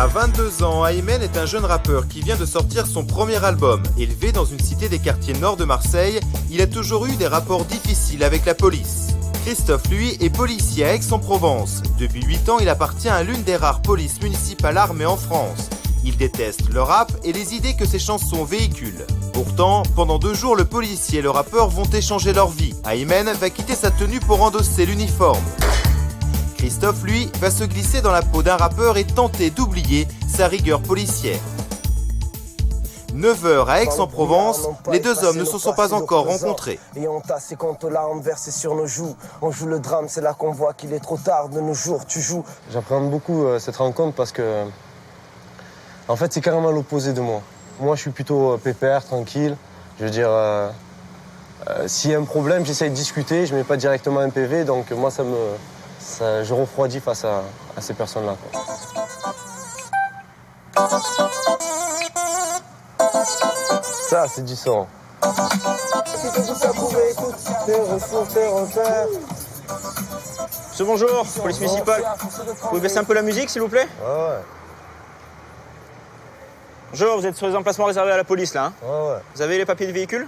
À 22 ans, Aymen est un jeune rappeur qui vient de sortir son premier album. Élevé dans une cité des quartiers nord de Marseille, il a toujours eu des rapports difficiles avec la police. Christophe, lui, est policier à Aix-en-Provence. Depuis 8 ans, il appartient à l'une des rares polices municipales armées en France. Il déteste le rap et les idées que ses chansons véhiculent. Pourtant, pendant 2 jours, le policier et le rappeur vont échanger leur vie. Aymen va quitter sa tenue pour endosser l'uniforme. Christophe, lui, va se glisser dans la peau d'un rappeur et tenter d'oublier sa rigueur policière. 9h à Aix-en-Provence, les deux hommes ne se sont pas encore rencontrés. Et on tasse ces comptes-là, on verse sur nos joues. On joue le drame, c'est là qu'on voit qu'il est trop tard de nos jours. Tu joues. J'appréhende beaucoup cette rencontre parce que, en fait, c'est carrément l'opposé de moi. Moi, je suis plutôt pépère, tranquille. Je veux dire, s'il y a un problème, j'essaye de discuter. Je mets pas directement un PV, donc moi, je refroidis face à ces personnes-là. Ça, c'est du sang. Monsieur, bonjour, police municipale. Vous pouvez baisser un peu la musique, s'il vous plaît? Ouais. Bonjour, vous êtes sur les emplacements réservés à la police, là, hein? Ouais. Vous avez les papiers de véhicule?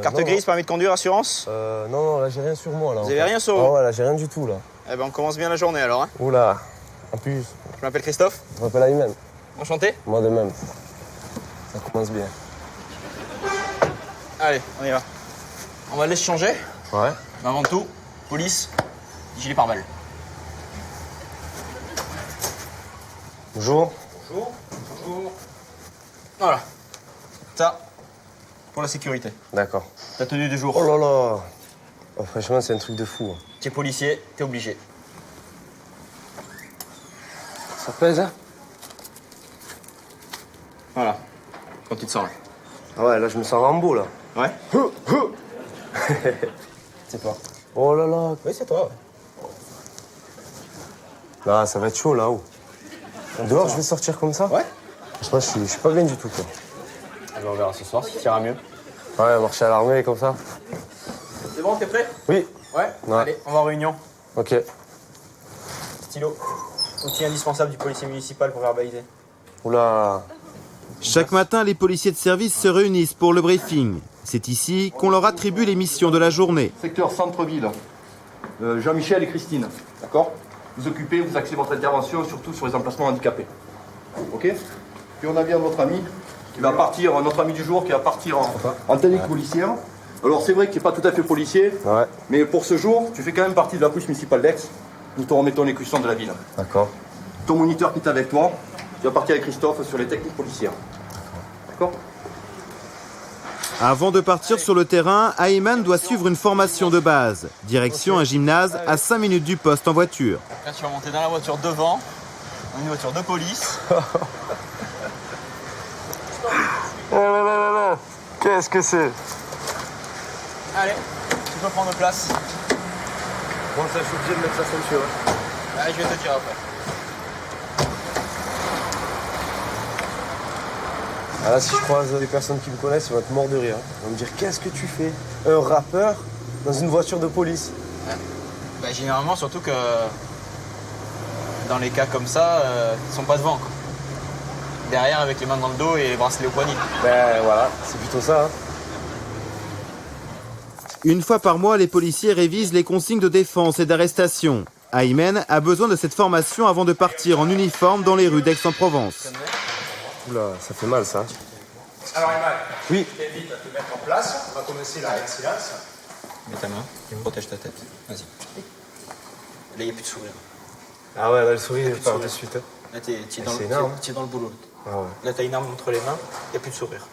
Carte non, grise, permis de conduire, assurance? Non, là, j'ai rien sur moi, là. Vous avez rien sur vous? Ah ouais, là, j'ai rien du tout, là. Eh ben, on commence bien la journée, alors, hein? Oula, en plus, Je m'appelle Christophe. je m'appelle Aymen. Enchanté. Moi de même. Ça commence bien. Allez, on y va. On va laisser changer. Ouais. Mais avant tout, police, gilet pare-balles. Bonjour. Bonjour. Voilà. Ça, pour la sécurité. D'accord. Ta tenue du jour. Oh là là. Oh, franchement, c'est un truc de fou. T'es policier, t'es obligé. Ça pèse, hein? Voilà. Quand tu te sens là. Ah ouais, là, je me sens Rambo, là. Ouais? C'est toi. Oh là là. Oui, c'est toi, ouais. Là, ça va être chaud, là-haut. Dehors, je vais sortir comme ça? Ouais? Franchement, je suis pas bien du tout, quoi. Eh ben, on verra ce soir si tu iras mieux. Ouais, marcher à l'armée, comme ça. C'est bon, t'es prêt? Oui. Ouais? Allez, on va en réunion. Ok. Stylo. Outil indispensable du policier municipal pour verbaliser. Oula. Chaque matin, les policiers de service se réunissent pour le briefing. C'est ici qu'on leur attribue les missions de la journée. Secteur centre-ville. Jean-Michel et Christine, d'accord? Vous occupez, vous axez votre intervention surtout sur les emplacements handicapés. Ok? Puis on a bien notre ami qui va partir, notre ami du jour qui va partir en technique policière. Alors c'est vrai que tu n'es pas tout à fait policier, Ouais. mais pour ce jour, tu fais quand même partie de la police municipale d'Aix. Nous te remettons les cuissons de la ville. D'accord. Ton moniteur qui est avec toi, tu vas partir avec Christophe sur les techniques policières. D'accord? Avant de partir sur le terrain, Aymen doit suivre une formation de base. Direction un gymnase à 5 minutes du poste en voiture. Là, tu vas monter dans la voiture devant, dans une voiture de police. Oh là là là là. Qu'est-ce que c'est? Allez, tu peux prendre place. Bon, ça, je suis obligé de mettre la ceinture. Allez, je vais te dire après. Ah là, si je croise des personnes qui me connaissent, ils vont être morts de rire. Ils vont me dire, qu'est-ce que tu fais? Un rappeur dans une voiture de police? Bah, généralement, surtout que dans les cas comme ça, ils sont pas devant, quoi. Derrière, avec les mains dans le dos et les bracelets au poignet. Ben voilà, c'est plutôt ça. Hein. Une fois par mois, les policiers révisent les consignes de défense et d'arrestation. Aymen a besoin de cette formation avant de partir en uniforme dans les rues d'Aix-en-Provence. Oula, ça fait mal, ça. Alors, Emma, Oui. je t'invite à te mettre en place. On va commencer là avec silence. Mets ta main, protège ta tête. Vas-y. Là, il n'y a plus de sourire. Ah ouais, là, le sourire, il part de suite. Hein. Là, t'es dans, C'est énorme. dans le boulot. Ah ouais. Là, t'as une arme entre les mains, il n'y a plus de sourire.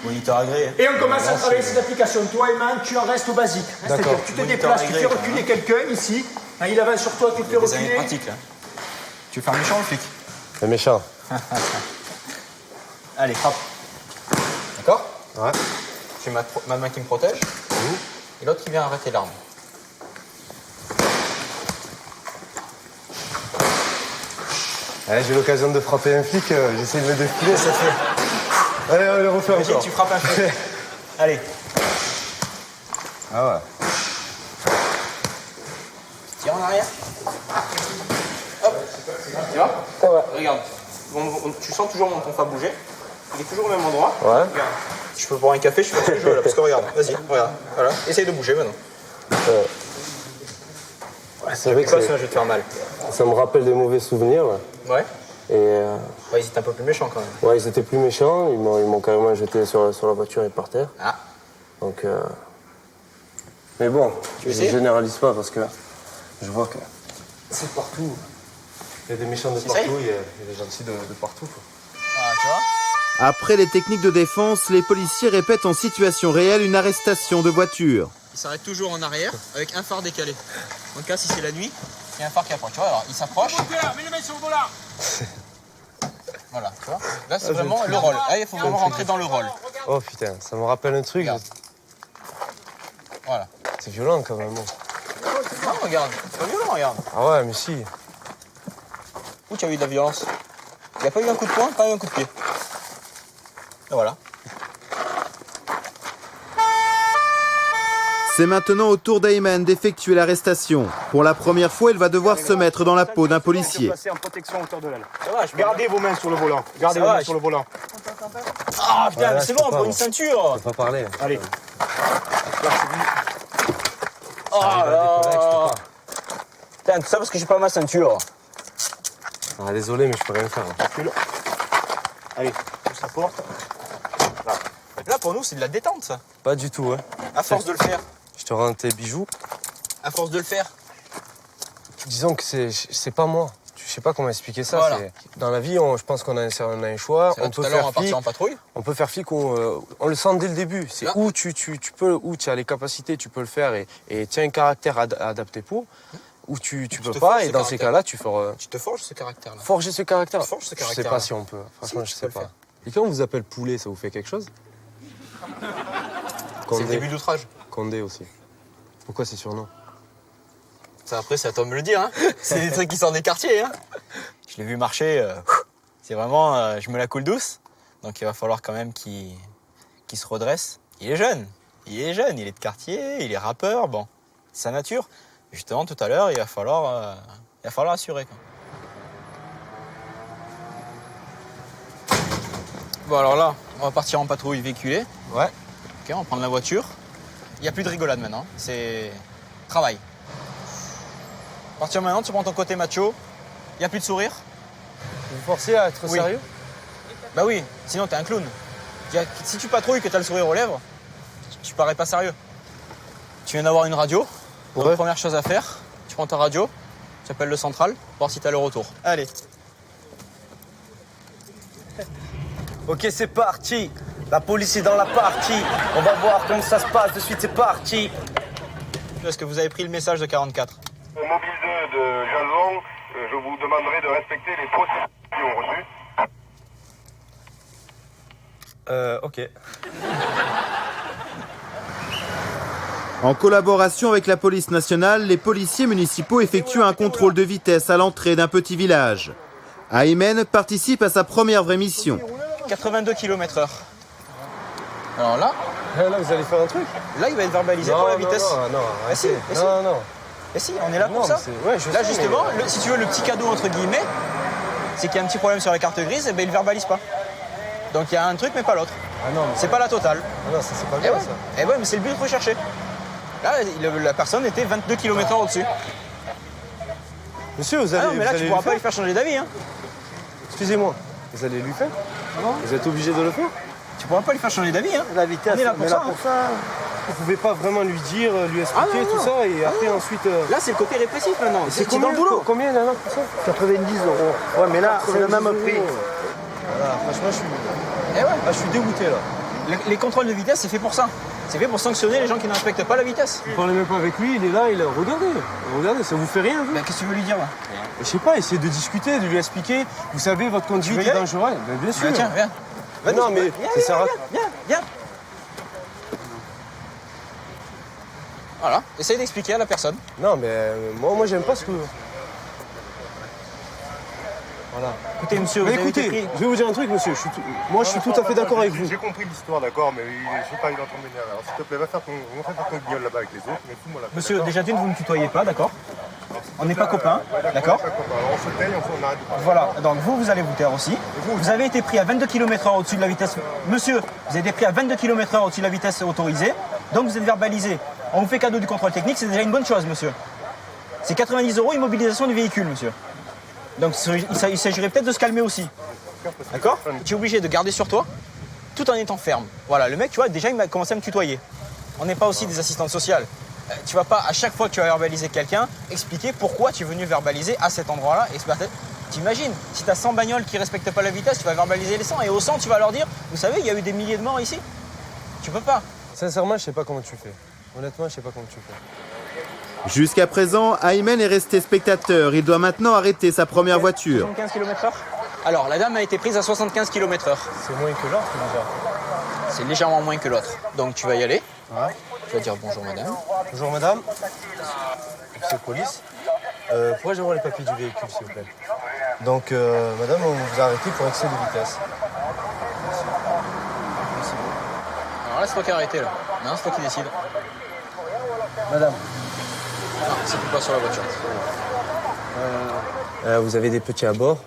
Moniteur agréé. Et on commence à travailler cette application. Toi, Eman, tu en restes au basique. C'est-à-dire que tu te Moniteur déplaces, tu agréé, fais reculer quelqu'un ici. Hein, il avance sur toi, tu le fais Des années de reculer. pratique, là. Tu veux faire méchant, le flic? C'est méchant. Allez, frappe. D'accord? Ouais. J'ai ma main qui me protège. Et l'autre qui vient arrêter l'arme. Ouais, j'ai l'occasion de frapper un flic, j'essaie de me défiler, ça fait... Allez, on le refait Imagine, encore. tu frappes un flic. Allez. Ah ouais. Tire en arrière. Hop. Tu vois? Ouais. Regarde. Tu sens toujours mon tonfa bouger. Il est toujours au même endroit. Ouais. Regarde. Je peux boire un café, je suis pas sûr que je veux là. Parce que regarde, vas-y, regarde. Voilà. Essaye de bouger maintenant. C'est vrai que Quoi, sinon je vais te faire mal. ça me rappelle des mauvais souvenirs. Ouais. Et Ouais, ils étaient un peu plus méchants quand même. ouais, ils étaient plus méchants. Ils m'ont carrément jeté sur la voiture et par terre. Ah. Donc, mais bon, Tu veux je essayer généralise pas parce que je vois que c'est partout. Il y a des méchants de Essaye. partout, il y a des gentils de partout. Quoi. Ah, tu vois? Après les techniques de défense, les policiers répètent en situation réelle une arrestation de voiture. Il s'arrête toujours en arrière avec un phare décalé. En cas si c'est la nuit, il y a un phare qui approche. Tu vois, alors il s'approche. Mets les mains sur le volant. Voilà, tu vois. Là c'est vraiment le rôle. Là il faut vraiment rentrer dans le rôle. Oh putain, ça me rappelle un truc. Regarde. Voilà. C'est violent quand même. Non, regarde, c'est pas violent, regarde. Ah ouais, mais si. Où tu as eu de la violence? Il n'y a pas eu un coup de poing, pas eu un coup de pied. Et voilà. C'est maintenant au tour d'Ayman d'effectuer l'arrestation. Pour la première fois, il va devoir se mettre dans la peau d'un policier. Placé en protection à hauteur de l'aile. Ça va, je Gardez vos mains sur le volant. Gardez Ça vos va, mains sur le volant. Ah putain, Ouais, mais là, c'est je bon, peux pas, pour une moi. ceinture. Je peux pas parler. Allez. Oh Arrive à décoller, je peux pas. Putain, tout ça parce que j'ai pas ma ceinture. Ah, désolé, mais je peux rien faire. Allez, pousse la porte. Là pour nous c'est de la détente ça. Pas du tout, hein. À force de le faire. Je te rends tes bijoux. À force de le faire. Disons que c'est pas moi. Je sais pas comment expliquer ça. Voilà. Dans la vie, je pense qu'on a un choix. C'est là, On tout peut à l'heure on faire va partir flic. en patrouille. On peut faire flic, on le sent dès le début. C'est Là. où tu as les capacités, tu peux le faire et tu as un caractère adapté pour, ou tu peux te pas. forges Et ce dans ces caractère. cas-là, tu feras Tu te forges ce caractère là. forger ce caractère. Tu forges ce Je sais caractère, pas là. si on peut. Franchement, Si, je tu sais peux pas. le faire. Et quand on vous appelle poulet, ça vous fait quelque chose? C'est le début d'outrage. Condé aussi. Pourquoi c'est surnom? Ça après c'est à toi de me le dire. Hein. C'est des trucs qui sortent des quartiers. Hein. Je l'ai vu marcher. C'est vraiment, je me la coule douce. Donc il va falloir quand même qu'il se redresse. Il est jeune. Il est de quartier, il est rappeur. Bon, c'est sa nature. Justement tout à l'heure il va falloir assurer. Quoi. Bon alors là, on va partir en patrouille véhiculée. Ouais. Ok, on va prendre la voiture. Il n'y a plus de rigolade maintenant, c'est travail. À partir de maintenant, tu prends ton côté macho, il n'y a plus de sourire. Vous forcez à être Oui. sérieux? Bah oui, sinon t'es un clown. Si tu patrouilles que t'as le sourire aux lèvres, tu parais pas sérieux. Tu viens d'avoir une radio, donc Ouais. première chose à faire, tu prends ta radio, tu appelles le central, voir si t'as le retour. Allez. Ok, c'est parti. La police est dans la partie. On va voir comment ça se passe. De suite, c'est parti. Est-ce que vous avez pris le message de 44? Au mobile 2 de Jalon, je vous demanderai de respecter les procédures reçues. Ok. En collaboration avec la police nationale, les policiers municipaux effectuent un contrôle de vitesse à l'entrée d'un petit village. Ayman participe à sa première vraie mission. 82 km/h. Alors là, Là, vous allez faire un truc? là il va être verbalisé pour la vitesse. Non, Ah si, arrêtez. ah si. Non. Et si, on est là pour Non, ça. mais c'est- ouais, je Là sais, justement, mais- si tu veux le petit cadeau entre guillemets, c'est qu'il y a un petit problème sur la carte grise, et ben il verbalise pas. Donc il y a un truc mais pas l'autre. Ah non, C'est pas la totale. non, ça c'est pas Et bien ouais, ça. Eh ouais, mais c'est le but recherché. Là, la personne était 22 km/h au-dessus. Monsieur, vous allez. Ah non, mais là vous tu allez pourras lui pas faire lui faire changer d'avis. Hein. Excusez-moi, vous allez lui faire? Vous êtes obligé de le faire? Tu pourras pas lui faire changer d'avis. Hein. La vitesse, On est là pour on est ça, là pour ça. Vous pouvez pas vraiment lui dire, lui expliquer Ah, non, tout non. ça et après ensuite. Là c'est le côté répressif maintenant. C'est dans combien le boulot. Combien là pour ça? 90 €. Ouais, mais là, c'est le même 90 prix. €. Voilà, franchement, Eh ouais. je suis dégoûté là. Les contrôles de vitesse c'est fait pour ça. C'est fait pour sanctionner les gens qui ne respectent pas la vitesse. Vous parlez même pas avec lui, il est là, regardez, ça vous fait rien, vous? Ben, qu'est-ce que tu veux lui dire là? Je sais pas, essayez de discuter, de lui expliquer. Vous savez, votre conduite veux y est aller dangereuse. Ben, bien sûr. Ben, tiens, viens. Mais non, mais Viens, ça sert à. viens. Voilà, essaye d'expliquer à la personne. Non, mais moi j'aime pas ce que. Voilà. Écoutez, monsieur, vous Mais avez été écoutez, pris. je vais vous dire un truc, monsieur. Moi, je suis tout à fait d'accord avec vous. J'ai compris l'histoire, d'accord, mais je sais pas, il est en train de m'énerver. Alors s'il te plaît, va faire ton guignol là-bas avec les autres, mais fous-moi la paix, Monsieur, d'accord. déjà d'une, vous ne me tutoyez pas, d'accord? On n'est pas copains, d'accord? On se tait, on arrête de parler. Voilà, donc vous allez vous taire aussi. Vous avez été pris à 22 km/h au-dessus de la vitesse. Monsieur, vous avez été pris à 22 km/h au-dessus de la vitesse autorisée, donc vous êtes verbalisé. On vous fait cadeau du contrôle technique, c'est déjà une bonne chose, monsieur. C'est 90 € immobilisation du véhicule, monsieur. Donc il s'agirait peut-être de se calmer aussi. D'accord? Tu es obligé de garder sur toi tout en étant ferme. Voilà, le mec, tu vois, déjà il m'a commencé à me tutoyer. On n'est pas aussi des assistantes sociales. Tu vas pas, à chaque fois que tu vas verbaliser quelqu'un, expliquer pourquoi tu es venu verbaliser à cet endroit-là. T'imagines, si tu as 100 bagnoles qui ne respectent pas la vitesse, tu vas verbaliser les 100 et au 100, tu vas leur dire, vous savez, il y a eu des milliers de morts ici. Tu peux pas. Sincèrement, je sais pas comment tu fais. Honnêtement, je sais pas comment tu fais. Jusqu'à présent, Aymen est resté spectateur. Il doit maintenant arrêter sa première voiture. 75 km/h. Alors, la dame a été prise à 75 km/h. C'est moins que l'autre déjà. C'est légèrement moins que l'autre. Donc, tu vas y aller. Ouais. Tu vas dire bonjour, madame. Bonjour madame. Officier de police. Pourrais-je avoir les papiers du véhicule, s'il vous plaît? Donc, madame, on vous a arrêté pour excès de vitesse. Alors là, c'est toi qui as arrêté, là. Non, c'est toi qui décides. Madame. Non, c'est plus pas sur la voiture. Vous avez des petits à bord.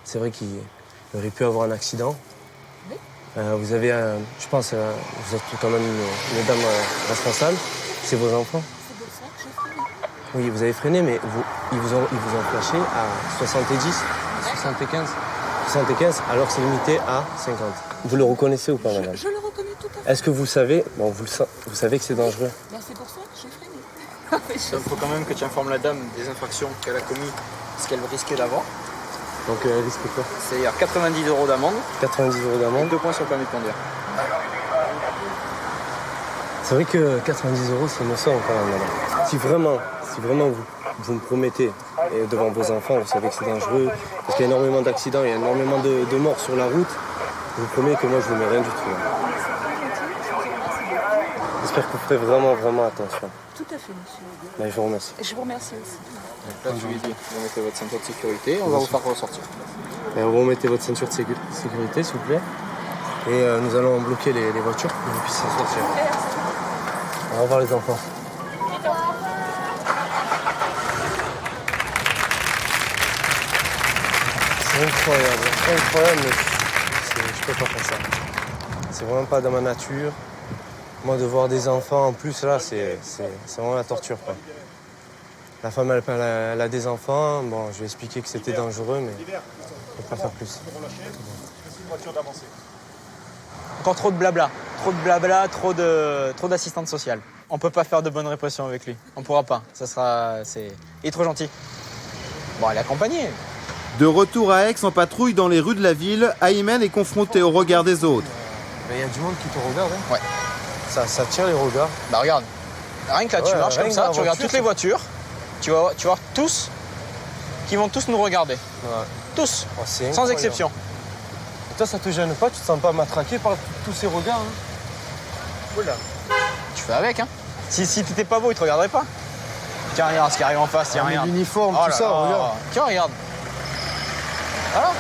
C'est vrai qu'il aurait pu avoir un accident. Vous avez, je pense, vous êtes quand même une dame responsable. C'est vos enfants. C'est pour ça que j'ai freiné. Oui, vous avez freiné, mais ils vous ont flashé à 70, 75. 75, alors c'est limité à 50. Vous le reconnaissez ou pas, madame? Je le reconnais tout à fait. Est-ce que vous savez, bon, vous savez que c'est dangereux? Ben, c'est pour ça que j'ai freiné. Il faut quand même que tu informes la dame des infractions qu'elle a commises, ce qu'elle risquait d'avoir. Donc, risque quoi? C'est-à-dire 90 € d'amende. 90 € d'amende. 2 points sur le permis de conduire. C'est vrai que 90 €, c'est innocent quand même, madame. Si vraiment vous me promettez, et devant vos enfants, vous savez que c'est dangereux, parce qu'il y a énormément d'accidents, il y a énormément de morts sur la route, je vous promets que moi je ne vous mets rien du tout. J'espère que vous ferez vraiment attention. Tout à fait, monsieur. Mais je vous remercie. Et je vous remercie aussi. Là, tu lui dis, vous mettez votre ceinture de sécurité, on va vous faire ressortir. Et vous remettez votre ceinture de sécurité, s'il vous plaît. Et nous allons bloquer les voitures pour que vous puissiez sortir. Au revoir les enfants. C'est incroyable, mais je peux pas faire ça. C'est vraiment pas dans ma nature. Moi, de voir des enfants en plus, là, c'est vraiment la torture, quoi. La femme, elle a des enfants. Bon, je vais expliquer que c'était dangereux, mais je ne peux pas faire plus. Encore trop de blabla, trop d'assistantes sociales. On peut pas faire de bonne répression avec lui. On pourra pas. Il est trop gentil. Bon, elle est accompagnée. De retour à Aix en patrouille dans les rues de la ville, Aymen est confronté au regard des autres. Mais il y a du monde qui te regarde, hein? Ouais. Ça tire les regards. Bah regarde, rien que là, tu marches comme ça, tu regardes toutes les voitures, tu vas voir tous qui vont tous nous regarder. Ouais. Tous, Oh, c'est sans incroyable. exception. Et toi, ça te gêne pas? Tu te sens pas matraqué par tous ces regards, hein? Oula. Tu fais avec, hein. Si t'étais pas beau, ils te regarderaient pas. Tiens, regarde ce qui arrive en face, tiens, regarde. L'uniforme, Oh tout là ça, là. regarde. Tiens, regarde. Voilà.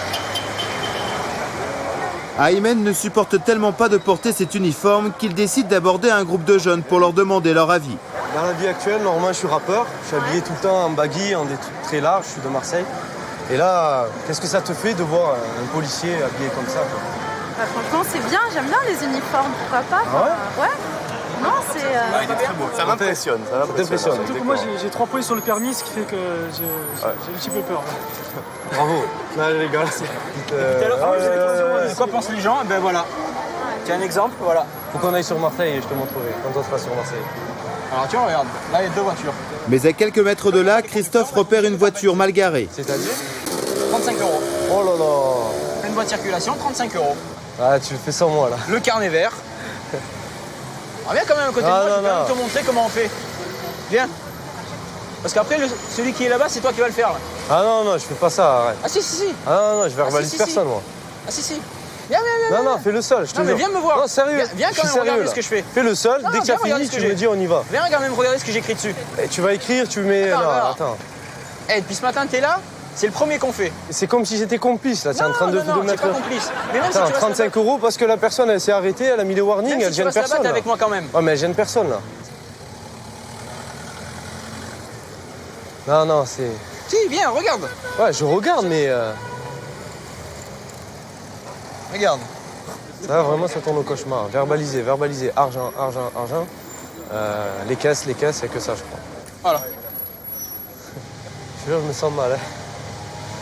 Aymen ne supporte tellement pas de porter cet uniforme qu'il décide d'aborder un groupe de jeunes pour leur demander leur avis. Dans la vie actuelle, normalement, je suis rappeur. Je suis habillé tout le temps en baggy, en des trucs très larges. Je suis de Marseille. Et là, qu'est-ce que ça te fait de voir un policier habillé comme ça, quoi? Bah, franchement, c'est bien. J'aime bien les uniformes. Pourquoi pas? Ah ouais? Non, c'est... Il est très beau. Ça m'impressionne. Ça t'impressionne. Surtout que moi, j'ai 3 points sur le permis, ce qui fait que j'ai un petit peu peur. Bravo. Allez, les gars. Tout à l'heure, vous avez posé de quoi pensent les gens? Ben voilà. Tiens un exemple, voilà. Faut qu'on aille sur Marseille et je te montrerai quand on sera sur Marseille. Alors tiens, regarde, là il y a 2 voitures. Mais à quelques mètres de là, Christophe repère une voiture mal garée. C'est-à-dire? 35 €. Oh là là. Pleine voie de circulation, 35 €. Ah, tu fais sans moi, là. Le carnet vert. Alors viens quand même à côté de moi, je vais quand même te montrer comment on fait. Viens. Parce qu'après, celui qui est là-bas, c'est toi qui vas le faire. Là. Ah non, je fais pas ça, arrête. Ah si. Ah non, je verbalise personne, moi. Ah si. Viens. Non, fais le seul, je te Non, mais jure. viens me voir. Non, sérieux. Viens quand même regarder ce que je fais. Fais le seul, Non, dès que tu as viens regarder fini, ce que tu me j'ai. dis on y va. Viens quand même regarder ce que j'ai écrit dessus. Et tu vas écrire, tu mets... Attends, non, alors. attends. Eh, depuis ce matin, t'es là, c'est le premier qu'on fait. C'est comme si j'étais complice, là. Tu es en train de non, mettre... t'es pas complice. Mais même Attends, si tu 35 € parce que la personne, elle s'est arrêtée, elle a mis les warnings, même elle si tu gêne restes là-bas, personne. t'es là. avec moi quand même. Ouais, mais elle gêne personne, là. Non, c'est... Si, viens, regarde. Ouais, je regarde, mais... Regarde. Ça, vraiment, ça tourne au cauchemar. Verbaliser, argent. Les caisses, c'est que ça, je crois. Voilà. Je me sens mal, hein.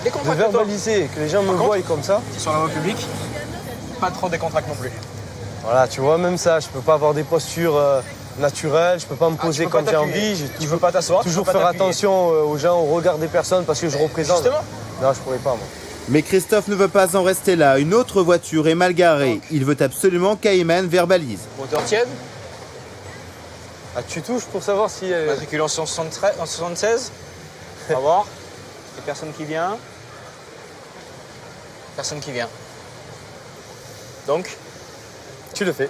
De Décontracte-toi. verbaliser, que les gens me voient comme ça. Sur la voie publique, pas trop décontracte non plus. Voilà, tu vois, même ça, je peux pas avoir des postures naturelles, je peux pas me poser quand j'ai envie. Tu peux pas t'asseoir. Toujours faire attention aux gens, au regard des personnes, parce que je représente. Justement. Non, je pourrais pas, moi. Mais Christophe ne veut pas en rester là. Une autre voiture est mal garée. Il veut absolument qu'Ayman verbalise. Moteur tiède, Ah, tu touches pour savoir si... matricule en 76. On va voir. Il y a personne qui vient. Personne qui vient. Donc, Tu le fais.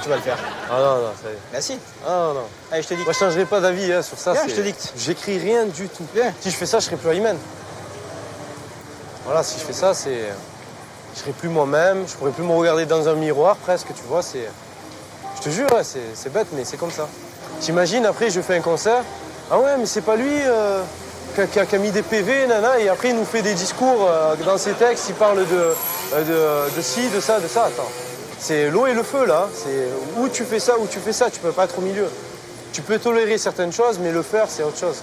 tu vas le faire. Ah non, ça y est. Bah si. Ah non. Allez, je te dis. Moi, je changerai pas d'avis sur ça. Viens, c'est- je te dicte. J'écris rien du tout. Viens. Si je fais ça, je serai plus Ayman. Voilà, si je fais ça, c'est... Je serai plus moi-même, je pourrai plus me regarder dans un miroir, presque, tu vois, c'est... Je te jure, ouais, c'est bête, mais c'est comme ça. T'imagines, après, je fais un concert, ah ouais, mais c'est pas lui qui a mis des PV, nana, et après, il nous fait des discours dans ses textes, il parle de ci, de ça, attends. C'est l'eau et le feu, là. C'est où tu fais ça, tu peux pas être au milieu. Tu peux tolérer certaines choses, mais le faire, c'est autre chose.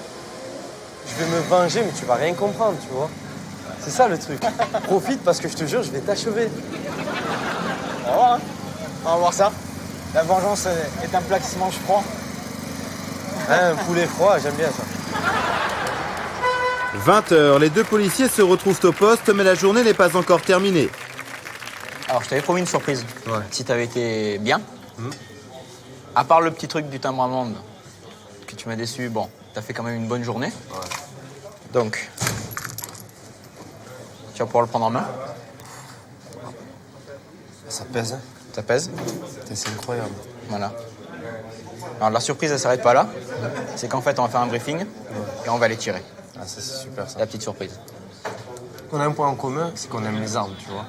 Je vais me venger, mais tu vas rien comprendre, tu vois. C'est ça, le truc. Profite, parce que je te jure, je vais t'achever. On va voir, hein. On va voir ça. La vengeance est un plat qui se mange froid. Hein, un poulet froid, j'aime bien ça. 20h, les deux policiers se retrouvent au poste, mais la journée n'est pas encore terminée. Alors, je t'avais promis une surprise. Ouais. Si t'avais été bien, à part le petit truc du timbre-amende que tu m'as déçu, bon, t'as fait quand même une bonne journée. Ouais. Donc, tu vas pouvoir le prendre en main. Ça pèse, hein. Ça pèse. Putain, c'est incroyable. Voilà. Alors, la surprise, elle s'arrête pas là. C'est qu'en fait, on va faire un briefing et on va les tirer. Ah, ça, c'est super, ça. La petite surprise. On a un point en commun, c'est qu'on aime les armes, tu vois.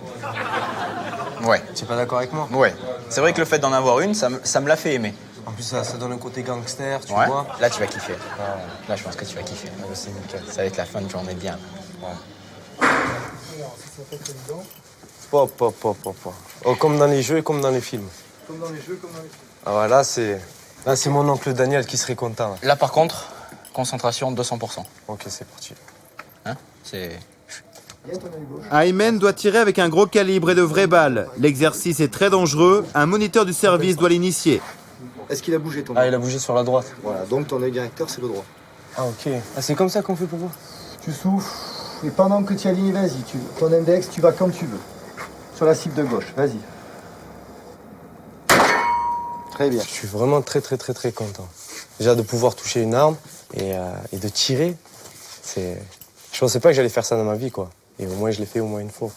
Ouais. Tu es pas d'accord avec moi? Ouais. C'est vrai que le fait d'en avoir une, ça me l'a fait aimer. En plus, ça donne un côté gangster, tu Ouais. vois. Là, tu vas kiffer. Ah, Là, je pense que tu vas kiffer. c'est nickel. Ça va être la fin de journée bien. Pop. Oh, comme dans les jeux et comme dans les films. Ah ouais, là, c'est mon oncle Daniel qui serait content. Là, par contre, concentration 200%. Ok, c'est parti. Hein? C'est... Ayman doit tirer avec un gros calibre et de vraies balles. L'exercice est très dangereux. Un moniteur du service doit l'initier. Est-ce qu'il a bougé ton Ah, il a bougé sur la droite. Voilà, donc ton œil directeur, c'est le droit. Ah, ok. Ah, c'est comme ça qu'on fait pour voir. Tu souffles, et pendant que tu alignes, vas-y, ton index, tu vas comme tu veux. Sur la cible de gauche, vas-y. Très bien. Je suis vraiment très content. Déjà de pouvoir toucher une arme et de tirer, c'est... Je pensais pas que j'allais faire ça dans ma vie, quoi. Et au moins, je l'ai fait au moins une fois.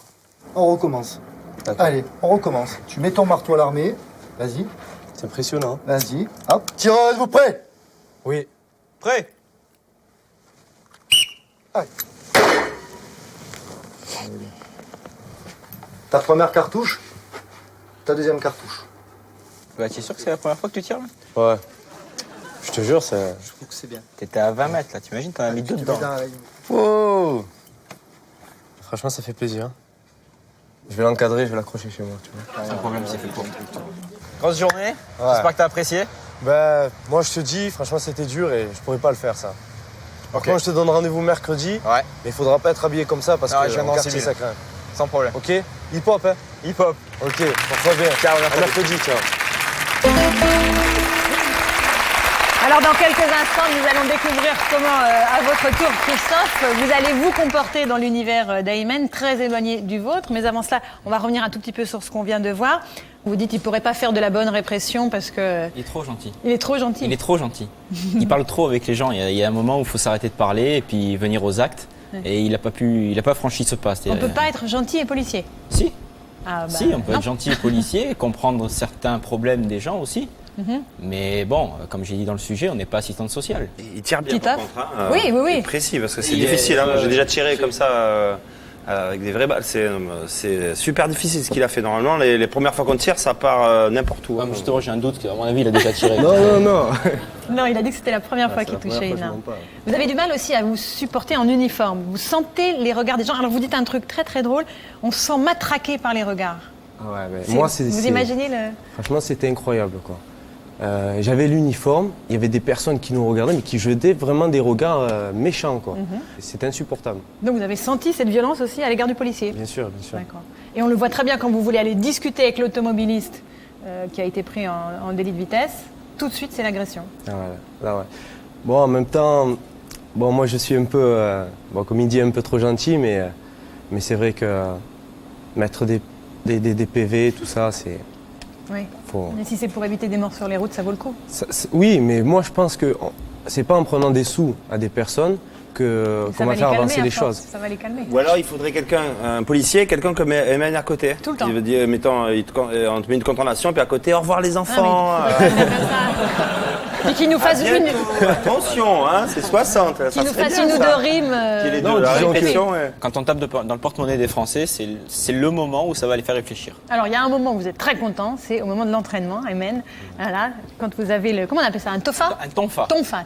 On recommence. D'accord. Allez, on recommence. Tu mets ton marteau à l'armée, vas-y, C'est impressionnant. vas-y, hop. Tireuse, vous prêts? Oui. Prêt? Allez. Ta première cartouche, ta deuxième cartouche. Bah, tu es sûr que c'est la première fois que tu tires, là? Ouais. Je te jure, c'est... Je trouve que c'est bien. T'étais à 20 mètres, là. T'imagines, t'en as mis deux Tu dedans. mets dans la ligne. Wow. Franchement, ça fait plaisir. Je vais l'encadrer, je vais l'accrocher chez moi, tu vois. Sans problème, c'est fait pour. Grosse journée. Ouais. J'espère que t'as apprécié. Ben, moi, je te dis, franchement, c'était dur et je pourrais pas le faire, ça. Par contre, je te donne rendez-vous mercredi, Ouais. mais il faudra pas être habillé comme ça parce Non, que je viens au dans quartier, 6 000. ça craint. Sans problème. Ok? Hip-hop, hein? Hip-hop. Ok, porte-toi bien. Ciao, À mercredi, ciao. Alors dans quelques instants, nous allons découvrir comment, à votre tour, Christophe, vous allez vous comporter dans l'univers d'Ayman, très éloigné du vôtre. Mais avant cela, on va revenir un tout petit peu sur ce qu'on vient de voir. Vous dites qu'il ne pourrait pas faire de la bonne répression parce que... Il est trop gentil. Il est trop gentil. Il est trop gentil. Il parle trop avec les gens. Il y a un moment où il faut s'arrêter de parler et puis venir aux actes. Ouais. Et il n'a pas franchi ce pas. On ne peut pas être gentil et policier. Si. Ah, bah, Si, on peut non. être gentil et policier, comprendre certains problèmes des gens aussi. Mhm. Mais bon, comme j'ai dit dans le sujet, on n'est pas assistante sociale. Il tire bien, Titoff. par contre. Hein, Oui. précis, parce que c'est Il difficile. est- Hein. J'ai déjà tiré comme ça avec des vraies balles. C'est super difficile ce qu'il a fait. Normalement, les premières fois qu'on tire, ça part n'importe où. Justement, j'ai un doute qu'à mon avis, il a déjà tiré. Non. Non, il a dit que c'était la première fois qu'il touchait une arme. Vous avez du mal aussi à vous supporter en uniforme. Vous sentez les regards des gens. Alors vous dites un truc très très drôle, on se sent matraqué par les regards. Moi, vous imaginez le... Franchement, c'était incroyable, quoi. J'avais l'uniforme, il y avait des personnes qui nous regardaient, mais qui jetaient vraiment des regards méchants, quoi. C'était insupportable. Donc vous avez senti cette violence aussi à l'égard du policier? Bien sûr, bien sûr. D'accord. Et on le voit très bien quand vous voulez aller discuter avec l'automobiliste qui a été pris en délit de vitesse. Tout de suite, c'est l'agression. Ouais. Bon, en même temps, moi je suis un peu, comme il dit, un peu trop gentil, mais c'est vrai que mettre des PV, tout ça, c'est... Oui. Mais si c'est pour éviter des morts sur les routes, ça vaut le coup. Oui, mais moi je pense que c'est pas en prenant des sous à des personnes qu'on va faire avancer les choses. Ça va les calmer. Ou alors il faudrait un policier, quelqu'un comme Emmanuel à côté. Tout le temps. Il veut dire, mettons, on te met une condamnation, puis à côté, au revoir les enfants. Et qu'il nous fasse une... Attention, hein, c'est 60. Qu'il nous fasse une ou deux rimes. Quand on tape dans le porte-monnaie des Français, c'est le moment où ça va les faire réfléchir. Alors, il y a un moment où vous êtes très content, c'est au moment de l'entraînement, Aymen. Voilà, quand vous avez comment on appelle ça, un tofa? Un tonfa. Tonfa.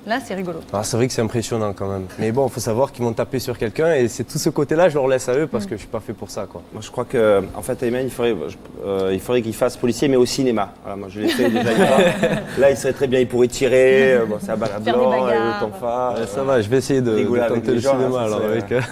Là, c'est rigolo. C'est vrai que c'est impressionnant quand même. Mais bon, il faut savoir qu'ils vont taper sur quelqu'un et c'est tout ce côté-là, je leur laisse à eux parce que je suis pas fait pour ça, quoi. Moi, je crois que, en fait, Aymen, il faudrait qu'il fasse policier, mais au cinéma. Voilà, moi, je l'ai fait déjà. Là, il serait très bien, il pourrait tirer. C'est à balle à blanc, et au tonfa. Ça va, je vais essayer de tenter le cinéma alors avec.